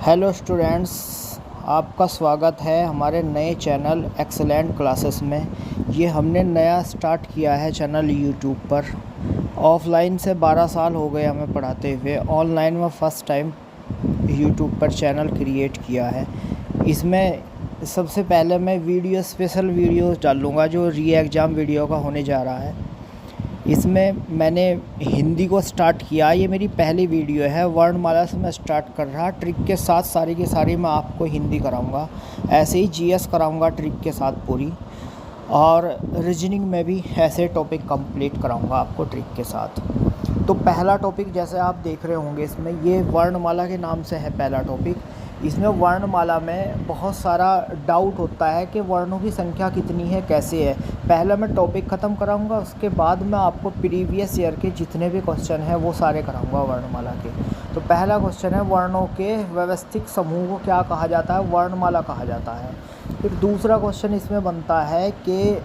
Hello students, आपका स्वागत है हमारे नए चैनल एक्सेलेंट क्लासेस में। ये हमने नया स्टार्ट किया है चैनल यूट्यूब पर। ऑफलाइन से 12 साल हो गए हमें पढ़ाते हुए, ऑनलाइन में फ़र्स्ट टाइम यूट्यूब पर चैनल क्रिएट किया है। इसमें सबसे पहले मैं स्पेशल वीडियोस डालूँगा जो री एग्ज़ाम वीडियो का होने जा रहा है। इसमें मैंने हिंदी को स्टार्ट किया, ये मेरी पहली वीडियो है। वर्णमाला से मैं स्टार्ट कर रहा, ट्रिक के साथ सारी की सारी मैं आपको हिंदी कराऊंगा। ऐसे ही जीएस कराऊंगा ट्रिक के साथ पूरी, और रीजनिंग में भी ऐसे टॉपिक कंप्लीट कराऊंगा आपको ट्रिक के साथ। तो पहला टॉपिक जैसे आप देख रहे होंगे, इसमें ये वर्णमाला के नाम से है पहला टॉपिक। इसमें वर्णमाला में बहुत सारा डाउट होता है कि वर्णों की संख्या कितनी है, कैसे है। पहले मैं टॉपिक ख़त्म कराऊंगा, उसके बाद मैं आपको प्रीवियस ईयर के जितने भी क्वेश्चन हैं वो सारे कराऊंगा वर्णमाला के। तो पहला क्वेश्चन है, वर्णों के व्यवस्थित समूह को क्या कहा जाता है? वर्णमाला कहा जाता है। फिर दूसरा क्वेश्चन इसमें बनता है कि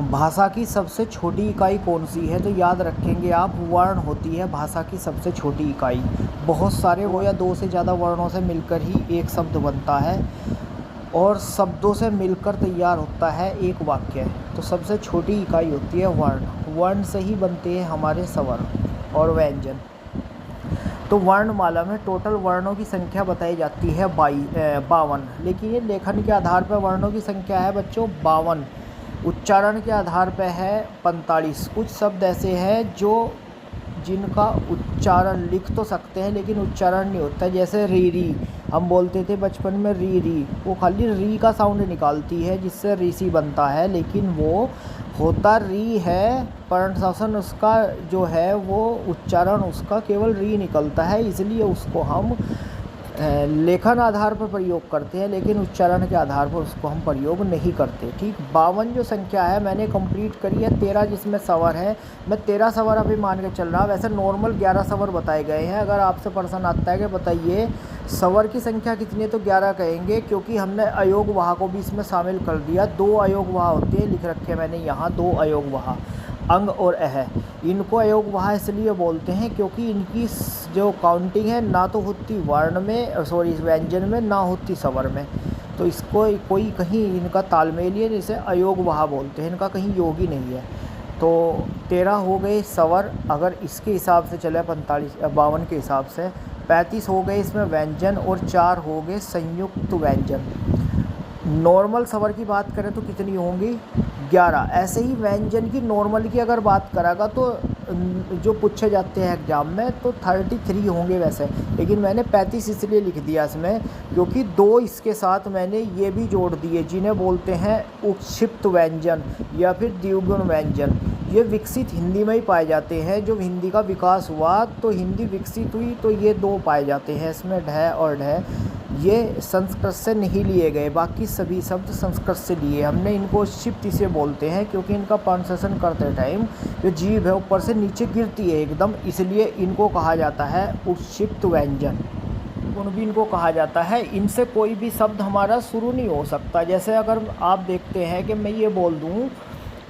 भाषा की सबसे छोटी इकाई कौन सी है? तो याद रखेंगे आप, वर्ण होती है भाषा की सबसे छोटी इकाई। बहुत सारे वो या दो से ज़्यादा वर्णों से मिलकर ही एक शब्द बनता है, और शब्दों से मिलकर तैयार होता है एक वाक्य। तो सबसे छोटी इकाई होती है वर्ण। वर्ण से ही बनते हैं हमारे स्वर और व्यंजन। तो वर्णमाला में टोटल वर्णों की संख्या बताई जाती है 52। लेकिन ये लेखन के आधार पर वर्णों की संख्या है बच्चों 52। उच्चारण के आधार पर है 45। कुछ शब्द ऐसे हैं जिनका उच्चारण लिख तो सकते हैं लेकिन उच्चारण नहीं होता है। जैसे री, हम बोलते थे बचपन में री, वो खाली री का साउंड निकालती है जिससे ऋषि बनता है, लेकिन वो होता री है। प्रोनाउंसिएशन उसका जो है, वो उच्चारण उसका केवल री निकलता है, इसलिए उसको हम लेखन आधार पर प्रयोग करते हैं, लेकिन उच्चारण के आधार पर उसको हम प्रयोग नहीं करते। ठीक, 52 जो संख्या है मैंने कंप्लीट करी है। 13 जिसमें स्वर है, मैं 13 स्वर अभी मान के चल रहा। वैसे नॉर्मल 11 स्वर बताए गए हैं। अगर आपसे प्रश्न आता है कि बताइए स्वर की संख्या कितनी है, तो 11 कहेंगे, क्योंकि हमने अयोग वहा को भी इसमें शामिल कर दिया। 2 अयोग वहा होते हैं, लिख रखे मैंने यहाँ 2 अयोग वहा, अंग और अह। इनको अयोग वहा इसलिए बोलते हैं क्योंकि इनकी जो काउंटिंग है ना तो होती वर्ण में, व्यंजन में, ना होती स्वर में। तो इसको कोई कहीं इनका तालमेल ही है, जिसे अयोग वहा बोलते हैं। इनका कहीं योग ही नहीं है। तो 13 हो गए स्वर, अगर इसके हिसाब से चले 52 के हिसाब से। 35 हो गए इसमें व्यंजन, और 4 हो गए संयुक्त व्यंजन। नॉर्मल स्वर की बात करें तो कितनी होंगी? 11। ऐसे ही व्यंजन की नॉर्मल की अगर बात करेगा तो जो पूछे जाते हैं एग्जाम में, तो 33 होंगे वैसे, लेकिन मैंने 35 इसलिए लिख दिया इसमें क्योंकि 2 इसके साथ मैंने ये भी जोड़ दिए, जिन्हें बोलते हैं उपक्षिप्त व्यंजन या फिर द्विगुण व्यंजन। ये विकसित हिंदी में ही पाए जाते हैं। जब हिंदी का विकास हुआ तो हिंदी विकसित हुई, तो ये 2 पाए जाते हैं इसमें, ढ और ढ। ये संस्कृत से नहीं लिए गए, बाकी सभी शब्द संस्कृत से लिए। हमने इनको क्षिप्त इसे बोलते हैं क्योंकि इनका प्रोनाउंसिएशन करते टाइम जो जीभ है ऊपर से नीचे गिरती है एकदम, इसलिए इनको कहा जाता है उत्क्षिप्त व्यंजन। गुण भी इनको कहा जाता है। इनसे कोई भी शब्द हमारा शुरू नहीं हो सकता। जैसे अगर आप देखते हैं कि मैं ये बोल दूं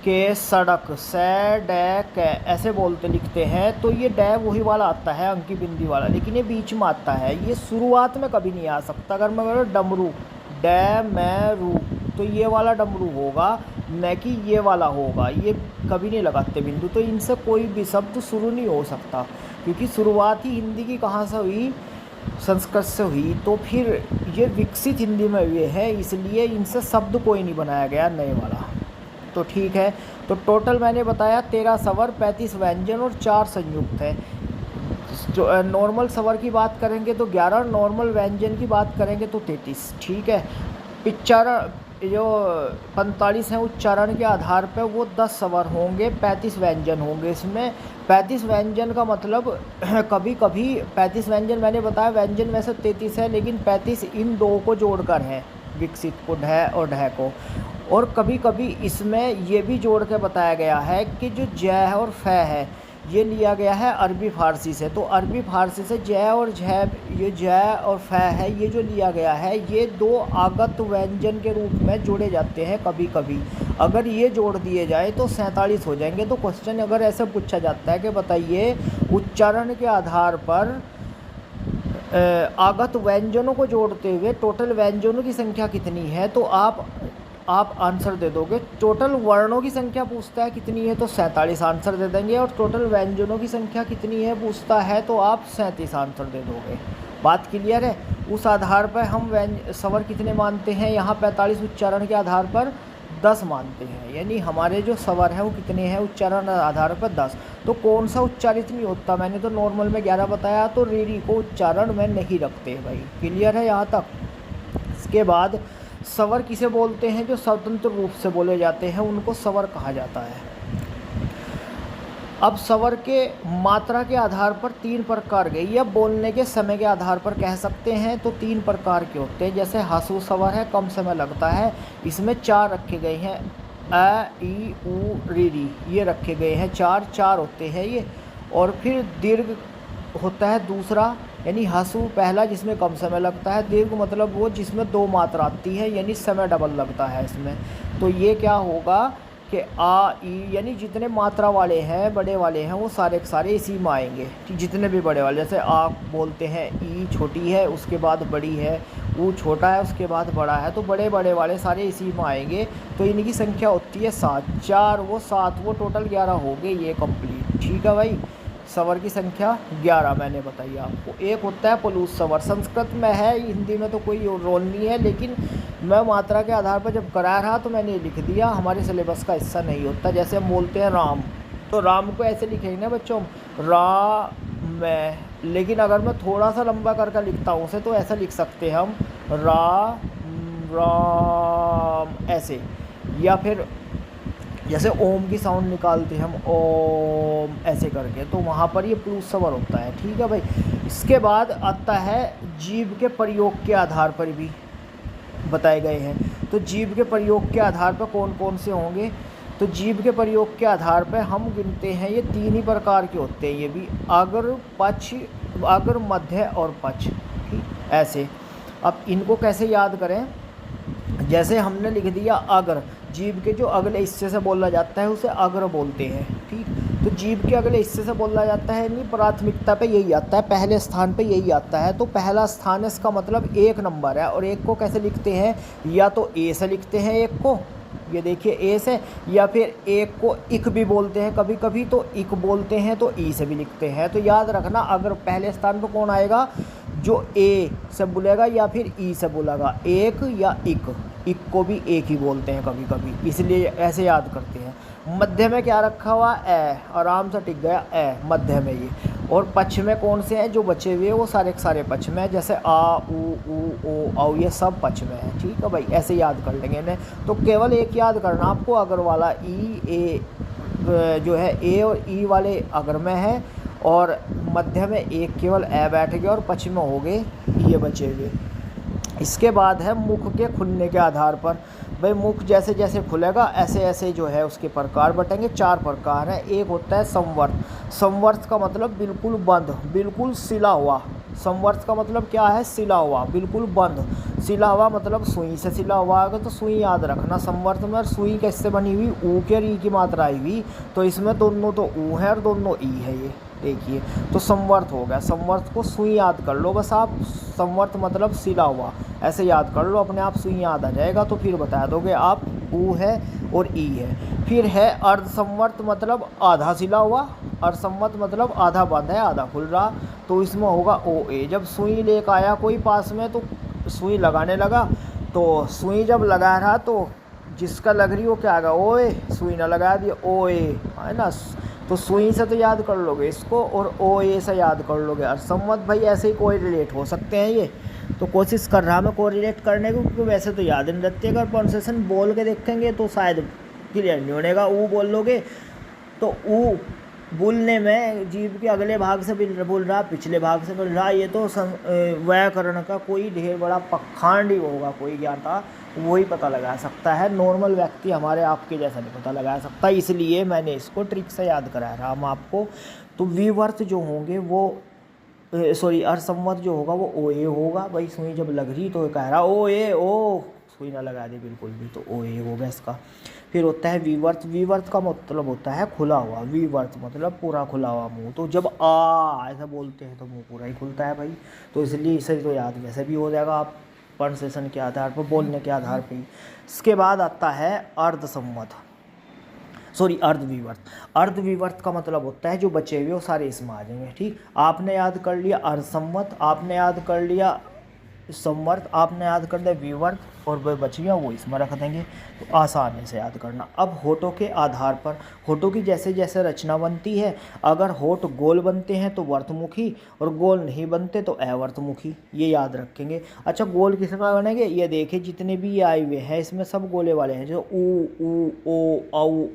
कि सड़क, से डै कै, ऐसे बोलते लिखते हैं, तो ये डै वही वाला आता है, अंकी बिंदी वाला, लेकिन ये बीच में आता है। ये शुरुआत में कभी नहीं आ सकता। अगर मैं बोलूँ डमरू, डै मैं रू, तो ये वाला डमरू होगा, न कि ये वाला होगा। ये कभी नहीं लगाते बिंदु। तो इनसे कोई भी शब्द शुरू नहीं हो सकता, क्योंकि शुरुआत ही हिंदी की कहाँ से हुई? संस्कृत से हुई। तो फिर ये विकसित हिंदी में हुए हैं, इसलिए इनसे शब्द कोई नहीं बनाया गया नए वाला। तो ठीक है, तो टोटल मैंने बताया 13 स्वर, 35 व्यंजन और 4 संयुक्त है। जो नॉर्मल स्वर की बात करेंगे तो 11, नॉर्मल व्यंजन की बात करेंगे तो 33। ठीक है, उच्चारण जो 45 हैं उच्चारण के आधार पर, वो 10 स्वर होंगे, 35 व्यंजन होंगे इसमें। 35 व्यंजन का मतलब कभी कभी 35 व्यंजन मैंने बताया, व्यंजन वैसे 33 है, लेकिन 35 इन 2 को जोड़कर है, विकसित को, ढ और ढ को। और कभी कभी इसमें ये भी जोड़ के बताया गया है कि जो ज और फ है, ये लिया गया है अरबी फ़ारसी से। तो अरबी फ़ारसी से ज और झ, ये ज और फ है, ये जो लिया गया है, ये 2 आगत व्यंजन के रूप में जोड़े जाते हैं कभी कभी। अगर ये जोड़ दिए जाए तो 47 हो जाएंगे। तो क्वेश्चन अगर ऐसे पूछा जाता है कि बताइए उच्चारण के आधार पर आगत व्यंजनों को जोड़ते हुए टोटल व्यंजनों की संख्या कितनी है, तो आप आंसर दे दोगे। टोटल वर्णों की संख्या पूछता है कितनी है, तो 47 आंसर दे देंगे। और टोटल व्यंजनों की संख्या कितनी है पूछता है, तो आप 37 आंसर दे दोगे। बात क्लियर है। उस आधार पर हम स्वर कितने मानते हैं, यहाँ 45 उच्चारण के आधार पर 10 मानते हैं, यानी हमारे जो स्वर है वो कितने हैं उच्चारण आधार पर 10। तो कौन सा उच्चारित नहीं होता, मैंने तो नॉर्मल में 11 बताया, तो रीरी को उच्चारण में नहीं रखते भाई। क्लियर है यहाँ तक। इसके बाद स्वर किसे बोलते हैं, जो स्वतंत्र रूप से बोले जाते हैं उनको स्वर कहा जाता है। अब स्वर के मात्रा के आधार पर 3 प्रकार के, या बोलने के समय के आधार पर कह सकते हैं, तो 3 प्रकार के होते हैं। जैसे हासु स्वर है, कम समय लगता है, इसमें 4 रखे गए हैं, अ ई उ री री, ये रखे गए हैं, 4 होते हैं ये। और फिर दीर्घ होता है दूसरा, यानी हासु पहला जिसमें कम समय लगता है, दीर्घ मतलब वो जिसमें 2 मात्रा आती है, यानी समय डबल लगता है इसमें। तो ये क्या होगा कि आ ई, यानी जितने मात्रा वाले हैं बड़े वाले हैं वो सारे के सारे इसी में आएंगे, जितने भी बड़े वाले। जैसे आ बोलते हैं, ई छोटी है उसके बाद बड़ी है, ऊ छोटा है उसके बाद बड़ा है, तो बड़े बड़े वाले सारे इसी में आएंगे। तो इनकी संख्या होती है 7, 4 वो 7 वो टोटल 11 हो गए ये कंप्लीट। ठीक है भाई, स्वर की संख्या 11 मैंने बताई आपको। एक होता है पलूस स्वर, संस्कृत में है, हिंदी में तो कोई रोल नहीं है, लेकिन मैं मात्रा के आधार पर जब करा रहा तो मैंने लिख दिया, हमारे सिलेबस का हिस्सा नहीं होता। जैसे हम बोलते हैं राम, तो राम को ऐसे लिखेंगे ना बच्चों, रा मैं, लेकिन अगर मैं थोड़ा सा लंबा करके लिखता हूँ उसे, तो ऐसा लिख सकते हैं हम राम ऐसे। या फिर जैसे ओम की साउंड निकालते हैं हम ओम ऐसे करके, तो वहाँ पर ये प्लूस स्वर होता है। ठीक है भाई। इसके बाद आता है जीभ के प्रयोग के आधार पर भी बताए गए हैं। तो जीभ के प्रयोग के आधार पर कौन कौन से होंगे, तो जीभ के प्रयोग के आधार पर हम गिनते हैं, ये 3 ही प्रकार के होते हैं ये भी, अग्र पक्ष, अग्र मध्य और पक्ष। ठीक ऐसे। अब इनको कैसे याद करें, जैसे हमने लिख दिया अग्र, जीभ के जो अगले हिस्से से बोला जाता है उसे अग्र बोलते हैं। ठीक, तो जीभ के अगले हिस्से से बोला जाता है, नहीं प्राथमिकता पे यही आता है, पहले स्थान पे यही आता है। तो पहला स्थान है, इसका मतलब 1 नंबर है। और एक को कैसे लिखते हैं, या तो ए से लिखते हैं एक को, ये देखिए ए से, या फिर एक को इक भी बोलते हैं कभी कभी, तो इक बोलते हैं, तो ई से भी लिखते हैं। तो याद रखना, अगर पहले स्थान पर कौन आएगा, जो ए से बोलेगा या फिर ई से बोलेगा, एक या इक को भी एक ही बोलते हैं कभी कभी, इसलिए ऐसे याद करते हैं। मध्य में क्या रखा हुआ, ए, आराम से टिक गया ए मध्य में ये। और पक्ष में कौन से हैं जो बचे हुए, वो सारे के सारे पक्ष में, जैसे आ ऊ ओ औ, ये सब पक्ष में है। ठीक है भाई, ऐसे याद कर लेंगे इन्हें। तो केवल एक याद करना आपको, अगर वाला ई ए जो है, ए और ई वाले अगर में है, और मध्य में एक केवल ए बैठ गया, और पक्ष में हो गए ये बचे हुए। इसके बाद है मुख के खुलने के आधार पर, भाई मुख जैसे जैसे खुलेगा ऐसे ऐसे जो है उसके प्रकार बटेंगे। 4 प्रकार हैं। एक होता है संवर्त, संवर्त का मतलब बिल्कुल बंद, बिल्कुल सिला हुआ। संवर्त का मतलब क्या है, सिला हुआ, बिल्कुल बंद। सिला हुआ मतलब सुई से सिला हुआ है, तो सुई याद रखना। संवर्त में सुई कैसे बनी हुई, ऊ के री की मात्रा आई हुई, तो इसमें दोनों तो ऊ है और दोनों ई है, ये देखिए, तो संवर्त हो गया। संवर्त को सुई याद कर लो बस आप, संवर्त मतलब सिला हुआ, ऐसे याद कर लो, अपने आप सुई याद आ जाएगा, तो फिर बता दोगे आप ऊ है और ई है। फिर है अर्धसंवर्त मतलब आधा सिला हुआ, अर्धसंवर्त मतलब आधा बंद है आधा खुल रहा, तो इसमें होगा ओ ए। जब सुई लेकर आया कोई पास में, तो सुई लगाने लगा, तो सुई जब लगा रहा तो जिसका लग रही हो क्या आएगा, ओए, सुई ना लगा दिया ओए, है ना। तो सुई से तो याद कर लोगे इसको, और ओ ए से याद कर लोगे। और संवत भाई ऐसे ही कोई रिलेट हो सकते हैं ये, तो कोशिश कर रहा मैं कोई रिलेट करने को, क्योंकि वैसे तो याद नहीं रहती। अगर प्रोनाउंसिएशन बोल के देखेंगे तो शायद क्लियर नहीं होनेगा। ऊ बोल लोगे तो ऊ बोलने में जीभ के अगले भाग से बोल रहा, पिछले भाग से बोल रहा, ये तो व्याकरण का कोई ढेर बड़ा पखंड ही होगा कोई ज्ञाता, वही पता लगा सकता है। नॉर्मल व्यक्ति हमारे आपके जैसा नहीं पता लगा सकता, इसलिए मैंने इसको ट्रिक से याद कराया रहा हम आपको। तो विवर्त जो होंगे वो सॉरी, अर्धसंवर्त जो होगा वो ओ ए होगा। भाई सुई जब लग रही तो कह रहा ओ ए ओ, सुई ना लगा दे बिल्कुल भी, तो ओ ये हो गया इसका। फिर होता है विवर्त। विवर्त का मतलब होता है खुला हुआ, विवर्त मतलब पूरा खुला हुआ मुंह। तो जब आ ऐसा बोलते हैं तो मुंह पूरा ही खुलता है भाई, तो इसलिए इसे तो याद वैसे भी हो जाएगा आप प्रोनाउंसिएशन के आधार पर, बोलने के आधार पर। इसके बाद आता है अर्धसंवत, सॉरी अर्धविवर्त। अर्धविवर्त का मतलब होता है जो बचे हुए वो सारे इसमें आ जाएंगे। ठीक, आपने याद कर लिया अर्धसंवत, आपने याद कर लिया संवर्त, आपने याद कर लिया विवर्त, और वह बच गया वो इसमें रख देंगे, तो आसानी से याद करना। अब होठों के आधार पर, होठों की जैसे जैसे रचना बनती है, अगर होठ गोल बनते हैं तो वर्तमुखी, और गोल नहीं बनते तो अवर्तमुखी, ये याद रखेंगे। अच्छा, गोल किस में बनेंगे, ये देखिए जितने भी ये आए हुए हैं इसमें सब गोले वाले हैं, जो ऊ ओ औ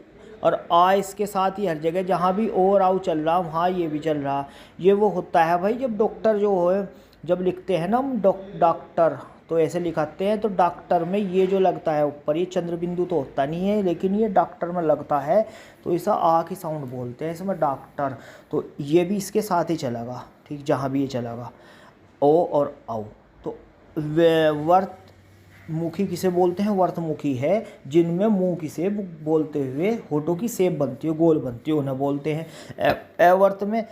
और आ इसके साथ ही हर जगह जहाँ भी ओ और आउ चल रहा वहाँ ये भी चल रहा। ये वो होता है भाई जब डॉक्टर जो है, जब लिखते हैं ना हम डॉक्टर, तो ऐसे लिखाते हैं, तो डॉक्टर में ये जो लगता है ऊपर, ये चंद्र बिंदु तो होता नहीं है लेकिन ये डॉक्टर में लगता है, तो इसे आ की साउंड बोलते हैं इसमें डॉक्टर। तो ये भी इसके साथ ही चलेगा, ठीक, जहाँ भी ये चलेगा ओ और आओ। तो वर्त मुखी किसे बोलते हैं, वर्तमुखी है जिनमें मुंह की सेप बोलते हुए होठों की सेप बनती है, गोल बनती है, उन्हें बोलते हैं। अवर्त में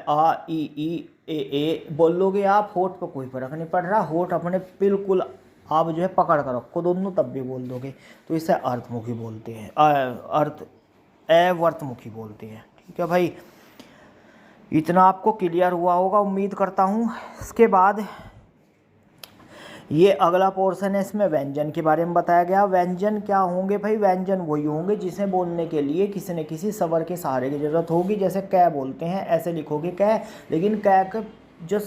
आ ई ए बोल लोगे आप, होठ पर कोई फर्क नहीं पड़ रहा, होठ अपने बिल्कुल आप जो है पकड़ कर रखो दोनों, तब भी बोल दोगे, तो इसे अर्थमुखी बोलते हैं, अवर्तमुखी बोलते हैं। ठीक है भाई, इतना आपको क्लियर हुआ होगा उम्मीद करता हूँ। इसके बाद ये अगला पोर्शन है, इसमें व्यंजन के बारे में बताया गया। व्यंजन क्या होंगे भाई, व्यंजन वही होंगे जिसे बोलने के लिए किसी न किसी स्वर के सहारे की जरूरत होगी। जैसे कै बोलते हैं, ऐसे लिखोगे कै, लेकिन कै का जो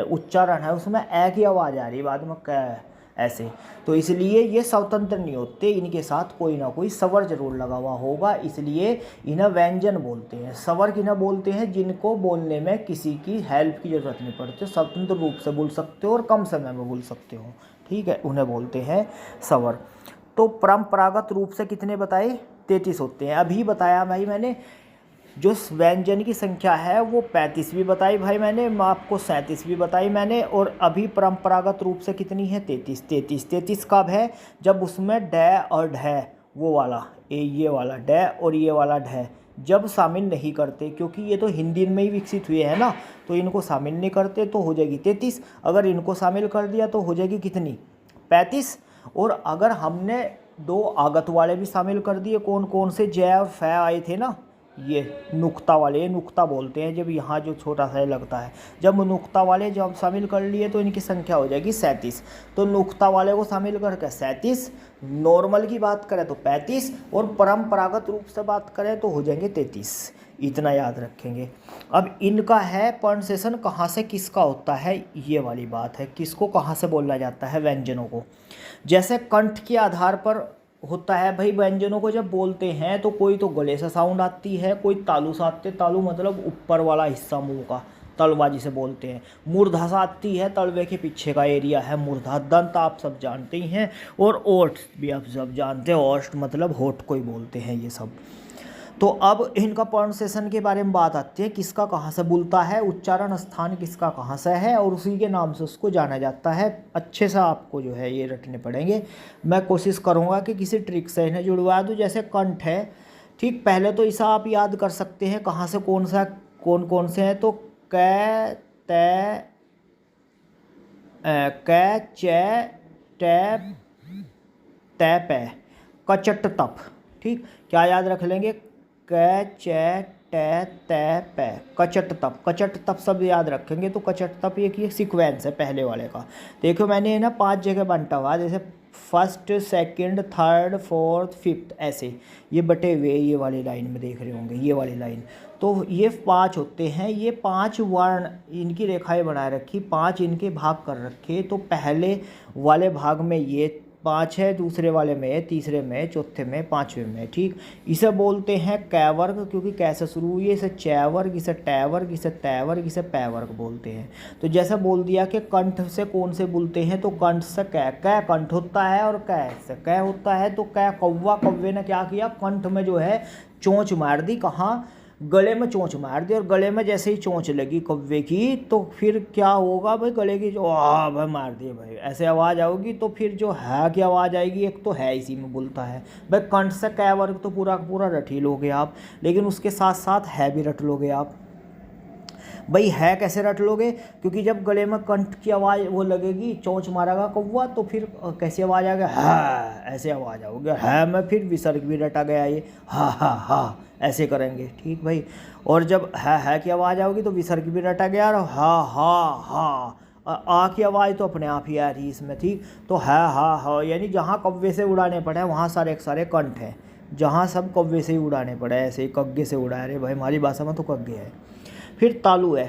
उच्चारण है उसमें ए की आवाज़ आ रही है बाद में कै, ऐसे, तो इसलिए ये स्वतंत्र नहीं होते, इनके साथ कोई ना कोई स्वर जरूर लगा हुआ होगा, इसलिए इन्हें व्यंजन बोलते हैं। स्वर किन्हें बोलते हैं, जिनको बोलने में किसी की हेल्प की जरूरत नहीं पड़ती, स्वतंत्र रूप से बोल सकते हो और कम समय में बोल सकते हो। ठीक है, उन्हें बोलते हैं स्वर। तो परंपरागत रूप से कितने बताए, 33 होते हैं। अभी बताया भाई मैंने, जो व्यंजन की संख्या है वो 35 भी बताई भाई मैंने, आपको 37 भी बताई मैंने, और अभी परंपरागत रूप से कितनी है, 33 कब है, जब उसमें डै और ढै, वो वाला ये वाला डै और ये वाला ढै जब शामिल नहीं करते, क्योंकि ये तो हिंदी में ही विकसित हुए हैं ना, तो इनको शामिल नहीं करते तो हो जाएगी 33, अगर इनको शामिल कर दिया तो हो जाएगी कितनी, 35। और अगर हमने 2 आगत वाले भी शामिल कर दिए, कौन कौन से, जय और फै आए थे ना, ये नुक्ता वाले, नुक्ता बोलते हैं जब यहाँ जो छोटा सा लगता है, जब नुक्ता वाले जब शामिल कर लिए तो इनकी संख्या हो जाएगी 37। तो नुक्ता वाले को शामिल करके 37, नॉर्मल की बात करें तो 35, और परंपरागत रूप से बात करें तो हो जाएंगे 33। इतना याद रखेंगे। अब इनका है प्रोनाउंसिएशन कहाँ से किसका होता है, ये वाली बात है, किसको कहाँ से बोला जाता है व्यंजनों को। जैसे कंठ के आधार पर होता है भाई, व्यंजनों को जब बोलते हैं तो कोई तो गले से साउंड आती है, कोई तालु से आते, तालु मतलब ऊपर वाला हिस्सा मुंह का, तलवा जिसे बोलते हैं। मूर्धा से आती है, तलवे के पीछे का एरिया है मूर्धा। दंत आप सब जानते ही हैं, और ओठ भी आप सब जानते हैं, ओष्ठ मतलब होठ को ही बोलते हैं ये सब। तो अब इनका प्रोनाउंसिएशन के बारे में बात आती है, किसका कहाँ से बोलता है, उच्चारण स्थान किसका कहाँ से है, और उसी के नाम से उसको जाना जाता है। अच्छे से आपको जो है ये रटने पड़ेंगे। मैं कोशिश करूँगा कि किसी ट्रिक से इन्हें जुड़वा दूँ। जैसे कंठ है, ठीक, पहले तो इसे आप याद कर सकते हैं कहाँ से कौन कौन से हैं, तो कै तै कै चै टै तै पै, कचट तप। ठीक, क्या याद रख लेंगे, कै चै टै तै पै, कचट तप। कचट तप सब याद रखेंगे। तो कचट तप ये सीक्वेंस है पहले वाले का। देखो मैंने ना 5 जगह बांटा हुआ, जैसे first, second, third, fourth, fifth, ऐसे ये बटे हुए ये वाली लाइन में देख रहे होंगे, ये वाली लाइन। तो ये 5 होते हैं, ये 5 वर्ण इनकी रेखाएं बनाए रखी, 5 इनके भाग कर रखे। तो पहले वाले भाग में ये 5 है, दूसरे वाले में, तीसरे में, चौथे में, पाँचवें में। ठीक, इसे बोलते हैं कै वर्ग, क्योंकि कैसे शुरू हुई है। इसे चै वर्ग, इसे टै वर्ग, इसे तै वर्ग, इसे पै वर्ग बोलते हैं। तो जैसे बोल दिया कि कंठ से कौन से बोलते हैं, तो कंठ से कै, कै कंठ होता है और कै से कै होता है। तो कै कौवा, कौवे ने क्या किया, कंठ में जो है चोंच मार दी, कहाँ, गले में चोंच मार दी, और गले में जैसे ही चोंच लगी कौवे की तो फिर क्या होगा भाई, गले की जो भाई मार दिए भाई ऐसे आवाज़ आओगी, तो फिर जो है की आवाज़ आएगी, एक तो है इसी में बोलता है भाई कंठ से कै वर्ग तो पूरा पूरा रट ही लोगे आप, लेकिन उसके साथ साथ है भी रट लोगे आप। भाई है कैसे रट लोगे, क्योंकि जब गले में कंठ की आवाज़ वो लगेगी, चोंच मारेगा कौवा, तो फिर कैसी आवाज़ आ गया, हा ऐसे आवाज़ आओगे, है में फिर विसर्ग भी रटा गया ये, हा ऐसे करेंगे, ठीक भाई। और जब है की आवाज़ आओगी तो विसर्ग भी रटा गया, और हा आ की आवाज़ तो अपने आप ही आ रही इसमें, ठीक। तो हा यानी जहाँ कौवे से उड़ाने पड़े वहाँ सारे सारे कंठ हैं, जहाँ सब कौवे से ही उड़ाने पड़े, ऐसे ही कग्गे से उड़ा रहे भाई, हमारी भाषा में तो कग्गे है। फिर तालु है,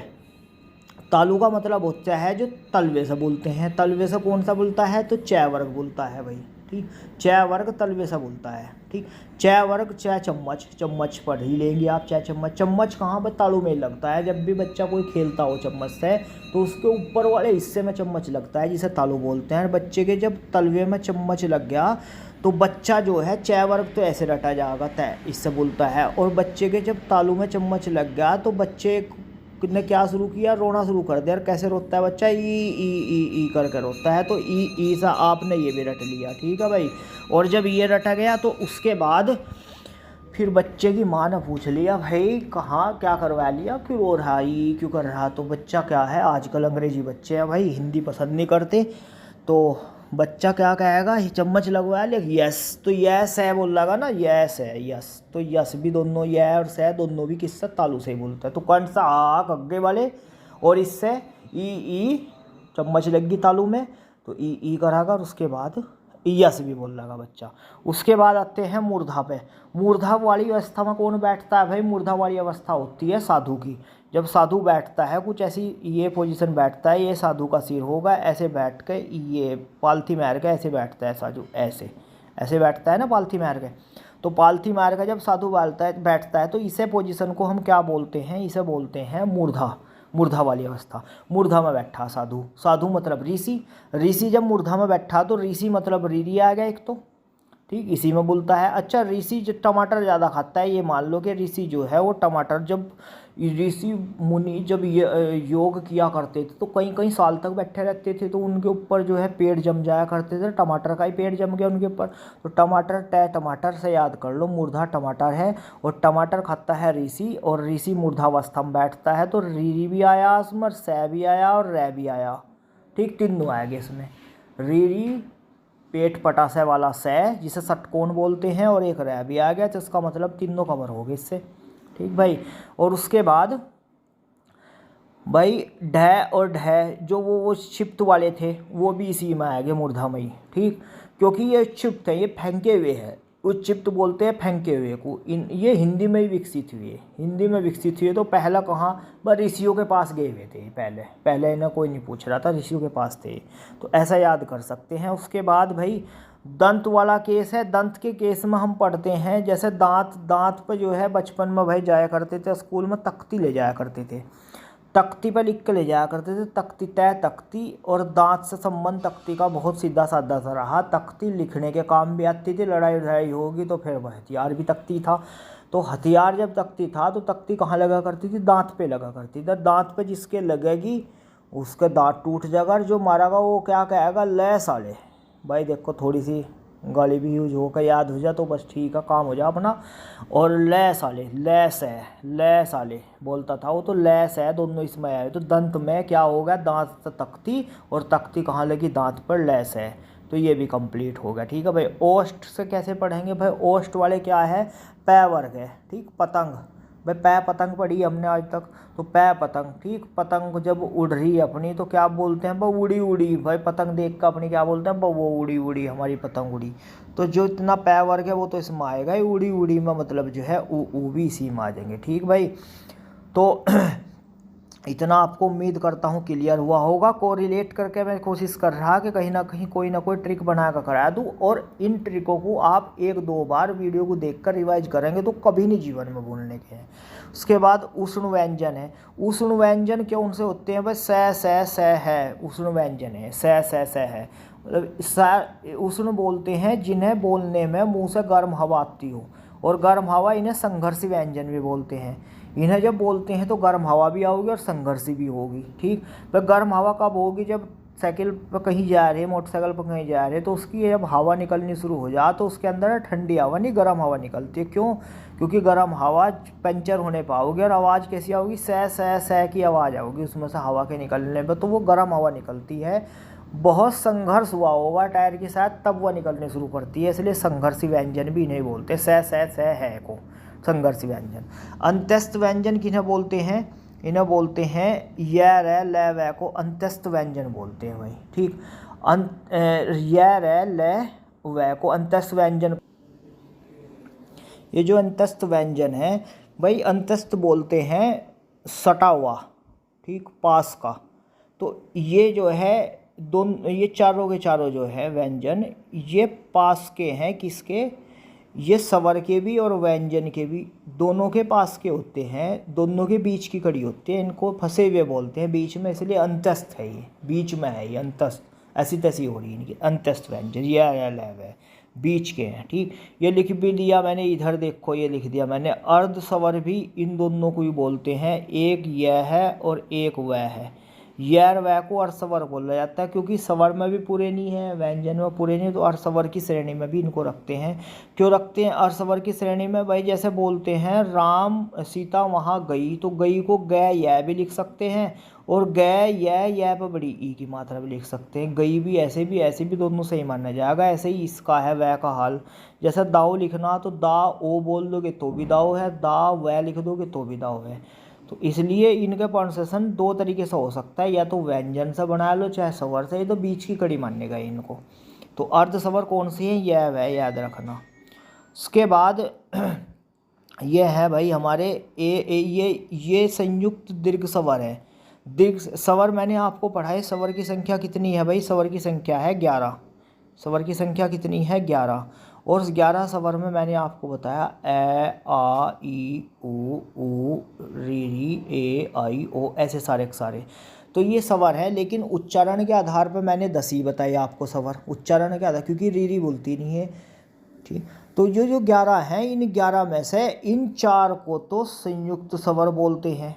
तालु का मतलब होता है जो तलवे से बोलते हैं, तलवे से कौन सा बोलता है, तो च वर्ग बोलता है भाई, ठीक। च वर्ग तलवे से बोलता है, ठीक। च वर्ग च चम्मच, चम्मच पढ़ ही लेंगे आप, च चम्मच, चम्मच कहाँ पर तालु में लगता है, जब भी बच्चा कोई खेलता हो चम्मच से तो उसके ऊपर वाले हिस्से में चम्मच लगता है, जिसे तालु बोलते हैं। बच्चे के जब तलवे में चम्मच लग गया तो बच्चा जो है च वर्ग तो ऐसे रटा जाएगा तय, इससे बोलता है। और बच्चे के जब तालू में चम्मच लग गया तो बच्चे ने क्या शुरू किया, रोना शुरू कर दिया। और कैसे रोता है बच्चा, ई करके रोता है, तो ई सा आपने ये भी रट लिया, ठीक है भाई। और जब ये रटा गया तो उसके बाद फिर बच्चे की माँ ने पूछ लिया, भाई कहाँ क्या करवा लिया, क्यों रो रहा, ये क्यों कर रहा। तो बच्चा क्या है, आजकल अंग्रेजी बच्चे हैं भाई, हिंदी पसंद नहीं करते, तो बच्चा क्या कहेगा, चम्मच लगवा ले, यस। तो यस है बोल लगा ना, यस है, यस। तो यस भी दोनों, यह और सह दोनों भी किससे, तालू से ही बोलता है। तो कंठ सा आ कग्गे वाले, और इससे ई चम्मच लगी तालू में तो ई करागा, और उसके बाद यस भी बोल लगा बच्चा। उसके बाद आते हैं मूर्धा पे। मूर्धा वाली अवस्था में कौन बैठता है भाई, मूर्धा वाली अवस्था होती है साधु की। जब साधु बैठता है कुछ ऐसी ये पोजीशन बैठता है, ये साधु का सिर होगा, ऐसे बैठ के ये पालथी मार के ऐसे बैठता है साधु, ऐसे ऐसे बैठता है ना पालथी मार के। तो पालथी मार के जब साधु बैठता है तो इसे पोजीशन को हम क्या बोलते हैं, इसे बोलते हैं मूर्धा, मूर्धा वाली अवस्था। मूर्धा में बैठा साधु, साधु मतलब ऋषि, ऋषि जब मूर्धा में बैठा तो ऋषि मतलब रीरी आ गया एक तो, ठीक, इसी में बोलता है। अच्छा ऋषि जो टमाटर ज़्यादा खाता है, ये मान लो कि ऋषि जो है वो टमाटर, जब ऋषि मुनि जब योग किया करते थे तो कई कई साल तक बैठे रहते थे, तो उनके ऊपर जो है पेड़ जम जाया करते थे, टमाटर का ही पेड़ जम गया उनके ऊपर। तो टमाटर टमाटर से याद कर लो, मूर्धा टमाटर है, और टमाटर खाता है ऋषि, और ऋषि मूर्धावस्था में बैठता है। तो रीरी भी आया उसमें, सह भी आया और रह भी आया, ठीक, तीनों आएंगे इसमें। रीरी पेट पटासे वाला सह जिसे षटकोण बोलते हैं, और एक रह भी आ गया, तो इसका मतलब तीनों कवर हो गए इससे, ठीक भाई। और उसके बाद भाई ढह और ढह जो वो क्षिप्त वाले थे वो भी इसी में आएंगे मूर्धा में ही, ठीक, क्योंकि ये क्षिप्त है, ये फेंके हुए है, उच्चिप्त बोलते हैं फेंके हुए को। ये हिंदी में ही विकसित हुए, हिंदी में विकसित हुए। तो पहला कहाँ, बस ऋषियों के पास गए हुए थे पहले इन्हें कोई नहीं पूछ रहा था, ऋषियों के पास थे, तो ऐसा याद कर सकते हैं। उसके बाद भाई दंत वाला केस है। दंत के केस में हम पढ़ते हैं, जैसे दांत पर जो है बचपन में भाई जाया करते थे स्कूल में, तख्ती ले जाया करते थे, तख्ती पर लिख के ले जाया करते थे, तख्ती तय तख्ती। और दांत से संबंध तख्ती का बहुत सीधा साधा सा रहा, तख्ती लिखने के काम भी आती थी, लड़ाई होगी तो फिर वह हथियार भी तख्ती था। तो हथियार जब तख्ती था तो तख्ती कहाँ लगा करती थी, दांत पे लगा करती थी। दांत पे जिसके लगेगी उसका दांत टूट जाएगा, और जो मारेगा वो क्या कहेगा, ले साले। भाई देखो थोड़ी सी गाली भी यूज होकर याद हो जाए तो बस ठीक है, काम हो जाए अपना। और ले साले, ले साले बोलता था वो, तो ले से दोनों इसमें आए। तो दंत में क्या होगा, दांत से तख्ती, और तख्ती कहाँ लगी, दांत पर, ले से। तो ये भी कंप्लीट हो गया, ठीक है भाई। ओष्ठ से कैसे पढ़ेंगे भाई, ओष्ठ वाले क्या है, पै वर्ग है, ठीक, पतंग भाई, पै पतंग पढ़ी हमने आज तक, तो पै पतंग, ठीक। पतंग जब उड़ रही अपनी तो क्या बोलते हैं, वो उड़ी उड़ी, भाई पतंग देख कर अपनी क्या बोलते हैं, वो उड़ी उड़ी, हमारी पतंग उड़ी। तो जो इतना पै वर्ग है वो तो इसमें आएगा ही, उड़ी उड़ी में मतलब जो है ऊ भी इसी में आ जाएंगे, ठीक भाई। तो इतना आपको उम्मीद करता हूँ क्लियर हुआ होगा। को रिलेट करके मैं कोशिश कर रहा कि कहीं ना कहीं कोई ना कोई ट्रिक बना कर करा दूँ, और इन ट्रिकों को आप 1-2 बार वीडियो को देखकर रिवाइज करेंगे तो कभी नहीं जीवन में भूलने के हैं। उसके बाद उष्ण व्यंजन है। उष्ण व्यंजन क्यों उनसे होते हैं भाई, स है, उष्ण व्यंजन है, स है, मतलब उष्ण बोलते हैं जिन्हें बोलने में मुँह से गर्म हवा आती हो, और गर्म हवा इन्हें संघर्ष व्यंजन भी बोलते हैं। इन्हें जब बोलते हैं तो गर्म हवा भी आओगी और संघर्षी भी होगी। ठीक, पर गर्म हवा कब होगी? जब साइकिल पर कहीं जा रहे, मोटरसाइकिल पर कहीं जा रहे, तो उसकी जब हवा निकलनी शुरू हो जाए तो उसके अंदर ठंडी हवा नहीं गर्म हवा निकलती है। क्यों? क्योंकि गर्म हवा पंचर होने पाओगे और आवाज़ कैसी आओगी? सै सै सै की आवाज़ आओगी उसमें से हवा के निकलने पर, तो वो गर्म हवा निकलती है। बहुत संघर्ष हुआ होगा टायर के साथ, तब वह निकलने शुरू करती है, इसलिए संघर्षी व्यंजन भी नहीं बोलते। सै सै सै है को संघर्षी व्यंजन। अंत्यस्थ व्यंजन किन्हें बोलते हैं? इन्हें बोलते हैं य र ल व को अंत्यस्थ व्यंजन बोलते हैं भाई। ठीक, य र ल व को अंत्यस्थ व्यंजन। ये जो अंत्यस्थ व्यंजन है भाई, अंत्यस्थ बोलते हैं सटा हुआ, ठीक, पास का। तो ये जो है दोनों, ये चारों के चारों जो है व्यंजन, ये पास के हैं। किसके? ये स्वर के भी और व्यंजन के भी, दोनों के पास के होते हैं, दोनों के बीच की कड़ी होती है। इनको फंसे हुए बोलते हैं बीच में, इसलिए अंत्यस्थ है, ये बीच में है, ये अंत्यस्थ। ऐसी तैसी हो रही है इनकी अंत्यस्थ व्यंजन, यह है बीच के हैं। ठीक, ये लिख भी लिया मैंने, इधर देखो ये लिख दिया मैंने। अर्ध स्वर भी इन दोनों को ही बोलते हैं, एक यह है और एक वह है। यह वह को अर्धस्वर बोला जाता है, क्योंकि स्वर में भी पूरे नहीं है, व्यंजन में पूरे नहीं, तो अर्धस्वर की श्रेणी में भी इनको रखते हैं। क्यों रखते हैं अर्धस्वर की श्रेणी में भाई? जैसे बोलते हैं राम सीता वहाँ गई, तो गई को गै यह भी लिख सकते हैं, और गै यह पर बड़ी ई की मात्रा भी लिख सकते हैं। गई भी ऐसे भी दोनों सही माना जाएगा। ऐसे ही इसका है वह का हाल। जैसे दाव लिखना, तो दा ओ बोल दोगे तो भी दाव है, दा वह लिख दोगे तो भी दाव है। तो इसलिए इनका प्रोनाउंसिएशन दो तरीके से हो सकता है, या तो व्यंजन से बना लो चाहे स्वर से, ये तो बीच की कड़ी मानेगा इनको। तो अर्ध स्वर कौन सी है? यह वह, याद रखना। उसके बाद यह है भाई हमारे ये संयुक्त दीर्घ स्वर है। दीर्घ स्वर मैंने आपको पढ़ाए, स्वर की संख्या कितनी है भाई? स्वर की संख्या है 11। स्वर की संख्या कितनी है? 11। और 11 स्वर में मैंने आपको बताया ए आ ई ऊ री ए आई ओ, ऐसे सारे के सारे। तो ये स्वर है, लेकिन उच्चारण के आधार पर मैंने 10 ही बताई आपको स्वर, उच्चारण के आधार, क्योंकि री बोलती नहीं है। ठीक, तो जो 11 हैं, इन 11 में से इन 4 को तो संयुक्त स्वर बोलते हैं,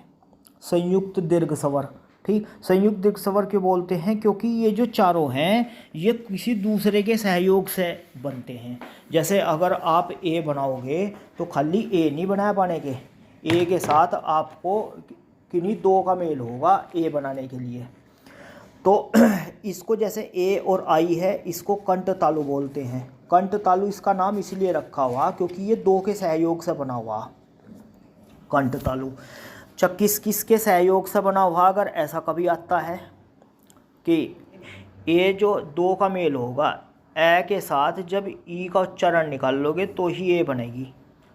संयुक्त दीर्घ स्वर। ठीक, संयुक्त दीर्घ स्वर क्यों बोलते हैं? क्योंकि ये जो चारों हैं ये किसी दूसरे के सहयोग से बनते हैं। जैसे अगर आप ए बनाओगे तो खाली ए नहीं बना पाने के, ए के साथ आपको किन्हीं दो का मेल होगा ए बनाने के लिए। तो इसको जैसे ए और आई है, इसको कंठ तालु बोलते हैं। कंठ तालु इसका नाम इसलिए रखा हुआ क्योंकि ये दो के सहयोग से बना हुआ। कंठ तालु किस किस के सहयोग से बना हुआ? अगर ऐसा कभी आता है कि ए जो दो का मेल होगा, ए के साथ जब ई का उच्चारण निकाल लोगे तो ही ए बनेगी।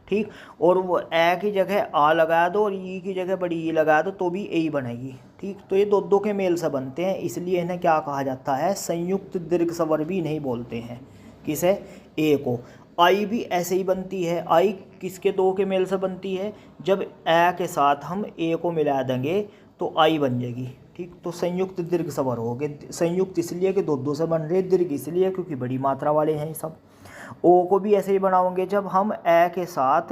ठीक, और वो ए की जगह आ लगा दो और ई की जगह बड़ी ई लगा दो तो भी ए ही बनेगी। ठीक, तो ये दो के मेल से बनते हैं, इसलिए इन्हें क्या कहा जाता है? संयुक्त दीर्घ स्वर भी नहीं बोलते हैं। किसे? ए को। आई भी ऐसे ही बनती है। आई किसके दो के मेल से बनती है? जब ए के साथ हम ए को मिला देंगे तो आई बन जाएगी। ठीक, तो संयुक्त दीर्घ स्वर हो गए। संयुक्त इसलिए कि दो से बन रहे, दीर्घ इसलिए क्योंकि बड़ी मात्रा वाले हैं ये सब। ओ को भी ऐसे ही बनाओगे, जब हम ए के साथ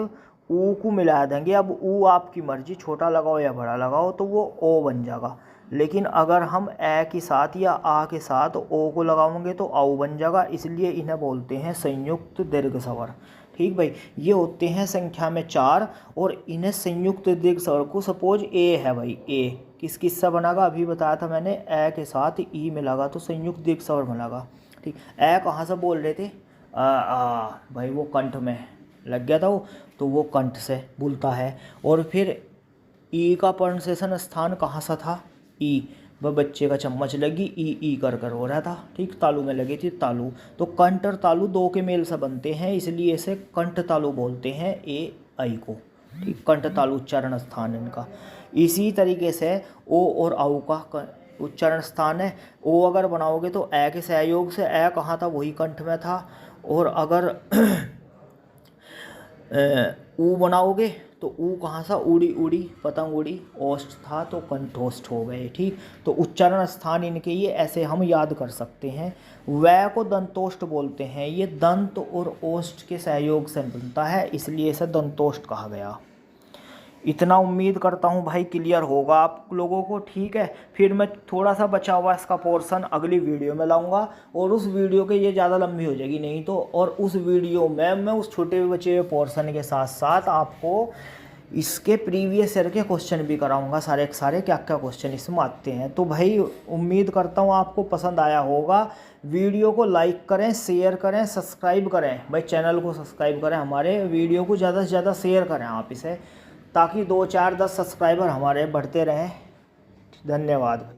ऊ को मिला देंगे, अब ऊ आपकी मर्जी छोटा लगाओ या बड़ा लगाओ, तो वो ओ बन जाएगा। लेकिन अगर हम ए के साथ या आ के साथ ओ को लगाओगे तो आउ बन जाएगा, इसलिए इन्हें बोलते हैं संयुक्त दीर्घ स्वर। ठीक भाई, ये होते हैं संख्या में 4 और इन्हें संयुक्त दीर्घ स्वर को, सपोज ए है भाई, ए किस किस से बनेगा? अभी बताया था मैंने, ए के साथ ई मिलागा तो संयुक्त दीर्घ स्वर बनेगा। ठीक, ए कहाँ से बोल रहे थे? भाई वो कंठ में लग गया था वो, तो वो कंठ से बोलता है। और फिर ई का प्रोनाउंसिएशन स्थान कहाँ सा था? ई, वह बच्चे का चम्मच लगी ई कर हो रहा था। ठीक, तालु में लगी थी तालु, तो कंठ और तालु दो के मेल से बनते हैं, इसलिए इसे कंठ तालु बोलते हैं ए आई को। ठीक, कंठ तालु उच्चारण स्थान इनका। इसी तरीके से ओ और आउ का उच्चारण स्थान है। ओ अगर बनाओगे तो ए के सहयोग से, ए कहाँ था? वही कंठ में था। और अगर ऊ बनाओगे तो ऊ कहाँ सा? उड़ी उड़ी पतंग उड़ी, ओष्ठ था तो कंठोष्ठ हो गए। ठीक, तो उच्चारण स्थान इनके ये ऐसे हम याद कर सकते हैं। वै को दंतोष्ठ बोलते हैं, ये दंत और ओष्ठ के सहयोग से बनता है, इसलिए इसे दंतोष्ठ कहा गया। इतना उम्मीद करता हूँ भाई क्लियर होगा आप लोगों को, ठीक है। फिर मैं थोड़ा सा बचा हुआ इसका पोर्शन अगली वीडियो में लाऊंगा, और उस वीडियो के ये ज़्यादा लंबी हो जाएगी नहीं तो, और उस वीडियो में मैं उस छोटे बचे हुए पोर्शन के साथ साथ आपको इसके प्रीवियस ईयर के क्वेश्चन भी कराऊंगा, सारे के सारे क्या क्या क्वेश्चन इसमें आते हैं। तो भाई उम्मीद करता हूँ आपको पसंद आया होगा। वीडियो को लाइक करें, शेयर करें, सब्सक्राइब करें भाई, चैनल को सब्सक्राइब करें, हमारे वीडियो को ज़्यादा से ज़्यादा शेयर करें आप इसे, ताकि 2 4 10 सब्सक्राइबर हमारे बढ़ते रहें। धन्यवाद।